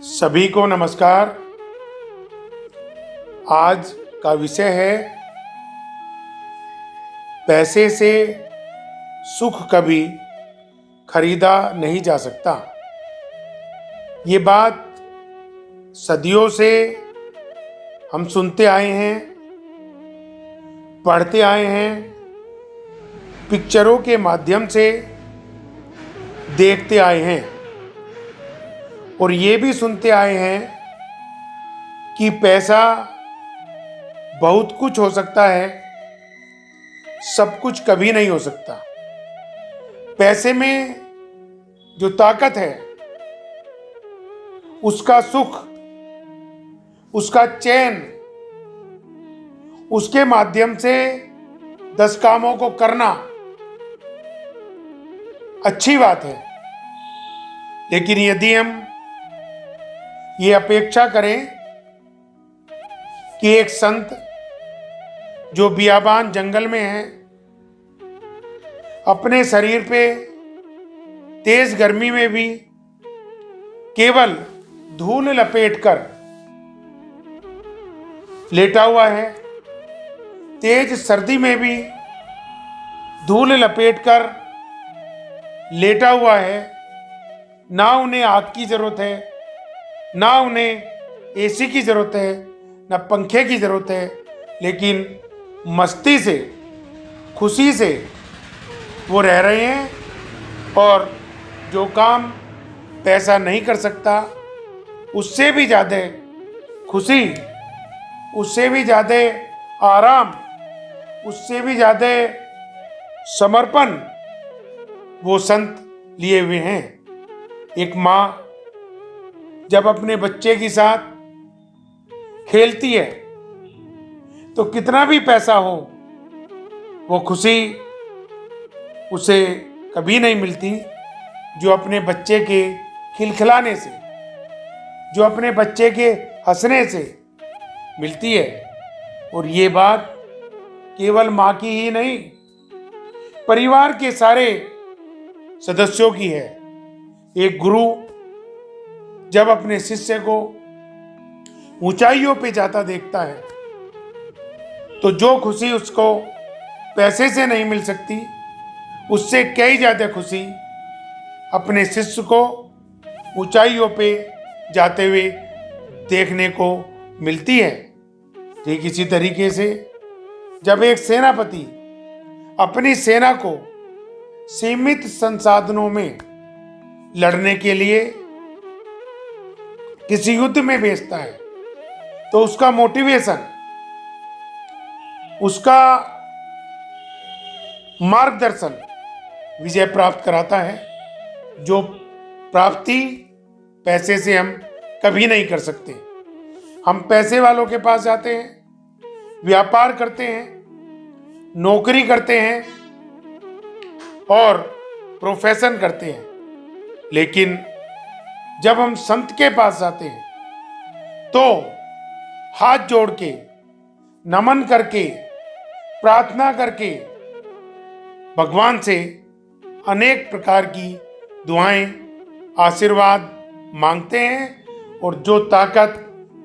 सभी को नमस्कार। आज का विषय है पैसे से सुख कभी खरीदा नहीं जा सकता। ये बात सदियों से हम सुनते आए हैं, पढ़ते आए हैं, पिक्चरों के माध्यम से देखते आए हैं और ये भी सुनते आए हैं कि पैसा बहुत कुछ हो सकता है, सब कुछ कभी नहीं हो सकता। पैसे में जो ताकत है, उसका सुख, उसका चैन, उसके माध्यम से 10 कामों को करना अच्छी बात है। लेकिन यदि हम ये अपेक्षा करें कि एक संत जो बियाबान जंगल में है, अपने शरीर पे तेज गर्मी में भी केवल धूल लपेटकर लेटा हुआ है, तेज सर्दी में भी धूल लपेटकर लेटा हुआ है, ना उन्हें आग की जरूरत है, ना उन्हें एसी की ज़रूरत है, ना पंखे की ज़रूरत है, लेकिन मस्ती से, खुशी से वो रह रहे हैं। और जो काम पैसा नहीं कर सकता, उससे भी ज़्यादा खुशी, उससे भी ज़्यादा आराम, उससे भी ज़्यादा समर्पण वो संत लिए हुए हैं। एक माँ जब अपने बच्चे के साथ खेलती है तो कितना भी पैसा हो, वो खुशी उसे कभी नहीं मिलती जो अपने बच्चे के खिलखिलाने से, जो अपने बच्चे के हंसने से मिलती है। और ये बात केवल माँ की ही नहीं, परिवार के सारे सदस्यों की है। एक गुरु जब अपने शिष्य को ऊंचाइयों पे जाता देखता है तो जो खुशी उसको पैसे से नहीं मिल सकती, उससे कई ज़्यादा खुशी अपने शिष्य को ऊंचाइयों पे जाते हुए देखने को मिलती है। ठीक इसी तरीके से जब एक सेनापति अपनी सेना को सीमित संसाधनों में लड़ने के लिए किसी युद्ध में भेजता है, तो उसका मोटिवेशन, उसका मार्गदर्शन विजय प्राप्त कराता है, जो प्राप्ति पैसे से हम कभी नहीं कर सकते। हम पैसे वालों के पास जाते हैं, व्यापार करते हैं, नौकरी करते हैं और प्रोफेशन करते हैं, लेकिन जब हम संत के पास जाते हैं तो हाथ जोड़ के, नमन करके, प्रार्थना करके भगवान से अनेक प्रकार की दुआएं, आशीर्वाद मांगते हैं। और जो ताकत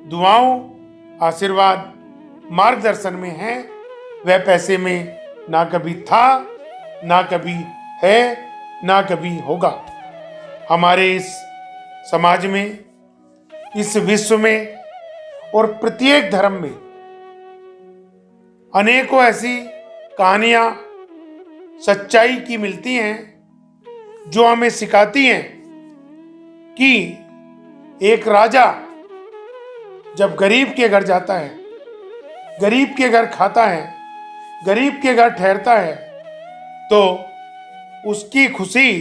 दुआओं, आशीर्वाद, मार्गदर्शन में है, वह पैसे में ना कभी था, ना कभी है, ना कभी होगा। हमारे इस समाज में, इस विश्व में और प्रत्येक धर्म में अनेकों ऐसी कहानियां सच्चाई की मिलती हैं जो हमें सिखाती हैं कि एक राजा जब गरीब के घर जाता है, गरीब के घर खाता है, गरीब के घर ठहरता है, तो उसकी खुशी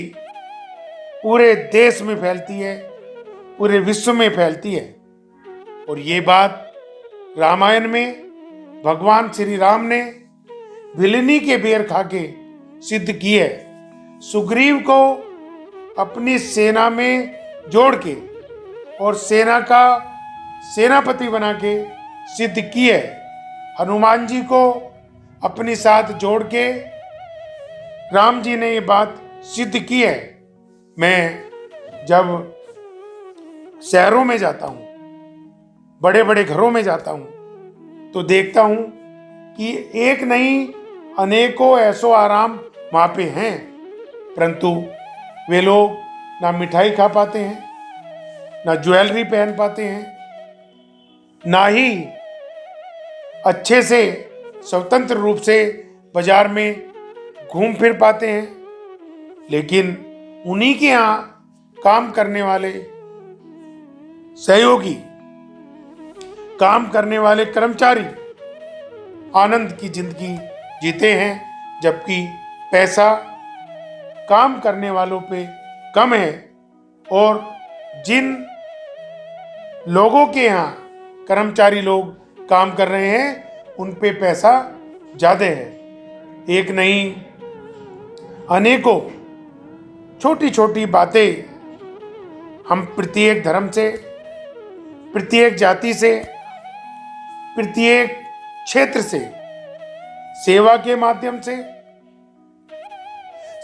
पूरे देश में फैलती है, पूरे विश्व में फैलती है। और ये बात रामायण में भगवान श्री राम ने भिलनी के बेर खा के सिद्ध की है। सुग्रीव को अपनी सेना में जोड़ के और सेना का सेनापति बना के सिद्ध की है। हनुमान जी को अपने साथ जोड़ के राम जी ने ये बात सिद्ध की है। मैं जब शहरों में जाता हूँ, बड़े बड़े घरों में जाता हूँ, तो देखता हूँ कि एक नहीं अनेकों ऐसो आराम वहाँ पे हैं, परंतु वे लोग ना मिठाई खा पाते हैं, ना ज्वेलरी पहन पाते हैं, ना ही अच्छे से स्वतंत्र रूप से बाजार में घूम फिर पाते हैं। लेकिन उन्हीं के यहाँ काम करने वाले सहयोगी, काम करने वाले कर्मचारी आनंद की जिंदगी जीते हैं, जबकि पैसा काम करने वालों पे कम है और जिन लोगों के यहाँ कर्मचारी लोग काम कर रहे हैं उन पे पैसा ज़्यादा है। एक नहीं अनेकों छोटी छोटी बातें हम प्रत्येक धर्म से, प्रत्येक जाति से, प्रत्येक क्षेत्र से सेवा के माध्यम से,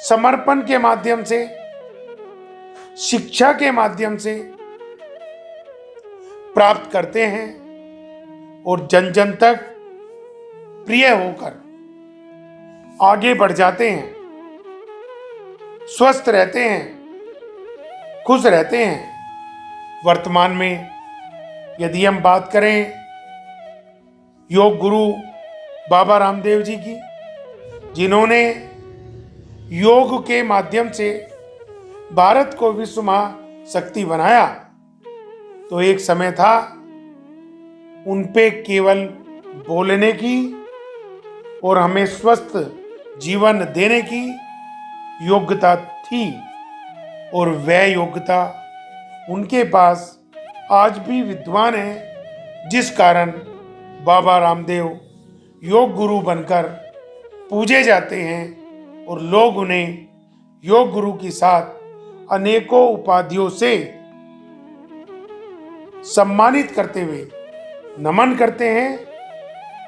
समर्पण के माध्यम से, शिक्षा के माध्यम से प्राप्त करते हैं और जन जन तक प्रिय होकर आगे बढ़ जाते हैं, स्वस्थ रहते हैं, खुश रहते हैं। वर्तमान में यदि हम बात करें योग गुरु बाबा रामदेव जी की, जिन्होंने योग के माध्यम से भारत को विश्व महाशक्ति बनाया, तो एक समय था उन पे केवल बोलने की और हमें स्वस्थ जीवन देने की योग्यता थी और वह योग्यता उनके पास आज भी विद्वान है, जिस कारण बाबा रामदेव योग गुरु बनकर पूजे जाते हैं और लोग उन्हें योग गुरु के साथ अनेकों उपाधियों से सम्मानित करते हुए नमन करते हैं,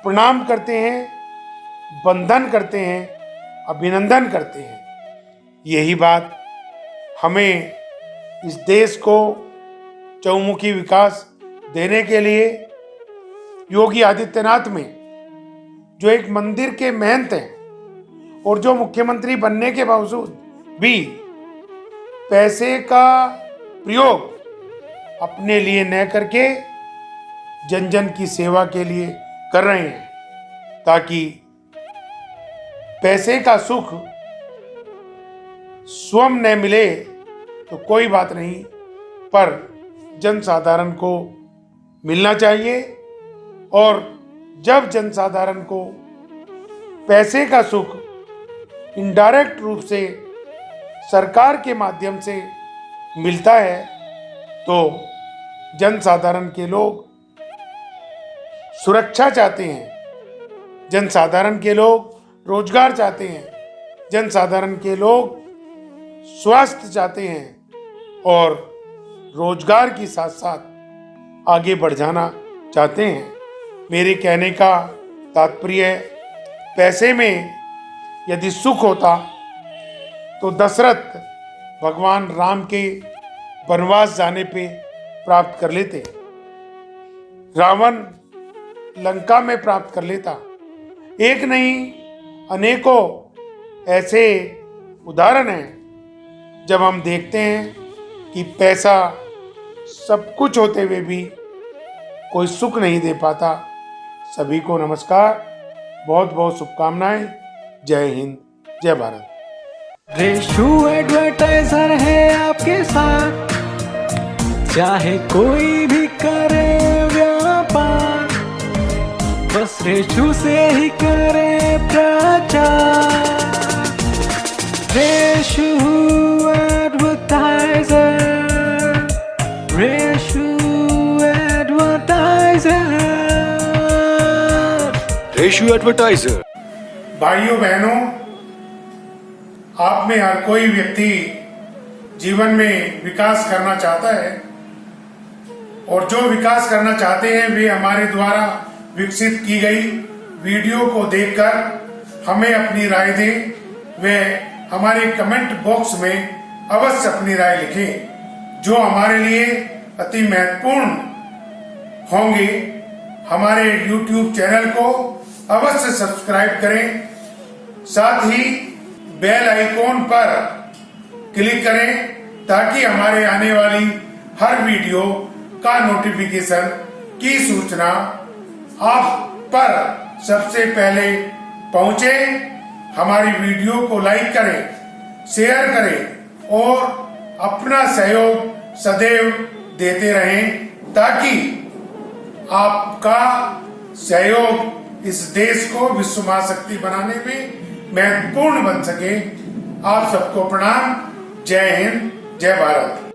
प्रणाम करते हैं, वंदन करते हैं, अभिनंदन करते हैं। यही बात हमें इस देश को चहुमुखी विकास देने के लिए योगी आदित्यनाथ में, जो एक मंदिर के महंत हैं और जो मुख्यमंत्री बनने के बावजूद भी पैसे का प्रयोग अपने लिए न करके जन जन की सेवा के लिए कर रहे हैं, ताकि पैसे का सुख स्वयं न मिले तो कोई बात नहीं, पर जन साधारण को मिलना चाहिए। और जब जनसाधारण को पैसे का सुख इनडायरेक्ट रूप से सरकार के माध्यम से मिलता है, तो जनसाधारण के लोग सुरक्षा चाहते हैं, जनसाधारण के लोग रोजगार चाहते हैं, जनसाधारण के लोग स्वास्थ्य चाहते हैं और रोजगार के साथ साथ आगे बढ़ जाना चाहते हैं। मेरे कहने का तात्पर्य है, पैसे में यदि सुख होता तो दशरथ भगवान राम के वनवास जाने पे प्राप्त कर लेते, रावण लंका में प्राप्त कर लेता। एक नहीं अनेकों ऐसे उदाहरण हैं जब हम देखते हैं कि पैसा सब कुछ होते हुए भी कोई सुख नहीं दे पाता। सभी को नमस्कार, बहुत बहुत शुभकामनाएं। जय हिंद, जय भारत। रेशु एडवर्टाइजर है आपके साथ, चाहे कोई भी करे व्यापार, बस रेशु से ही करे प्रचार। Reshu advertiser, Reshu advertiser, Reshu advertiser. भाइयों बहनों, आप में हर कोई व्यक्ति जीवन में विकास करना चाहता है और जो विकास करना चाहते हैं वे हमारे द्वारा विकसित की गई वीडियो को देखकर हमें अपनी राय दें। वे हमारे कमेंट बॉक्स में अवश्य अपनी राय लिखें, जो हमारे लिए अति महत्वपूर्ण होंगे। हमारे YouTube चैनल को अवश्य सब्सक्राइब करें, साथ ही बेल आइकॉन पर क्लिक करें ताकि हमारे आने वाली हर वीडियो का नोटिफिकेशन की सूचना आप पर सबसे पहले पहुंचे। हमारी वीडियो को लाइक करें, शेयर करें और अपना सहयोग सदैव देते रहें ताकि आपका सहयोग इस देश को विश्व महाशक्ति बनाने में महत्वपूर्ण बन सके। आप सबको प्रणाम। जय हिंद, जय भारत।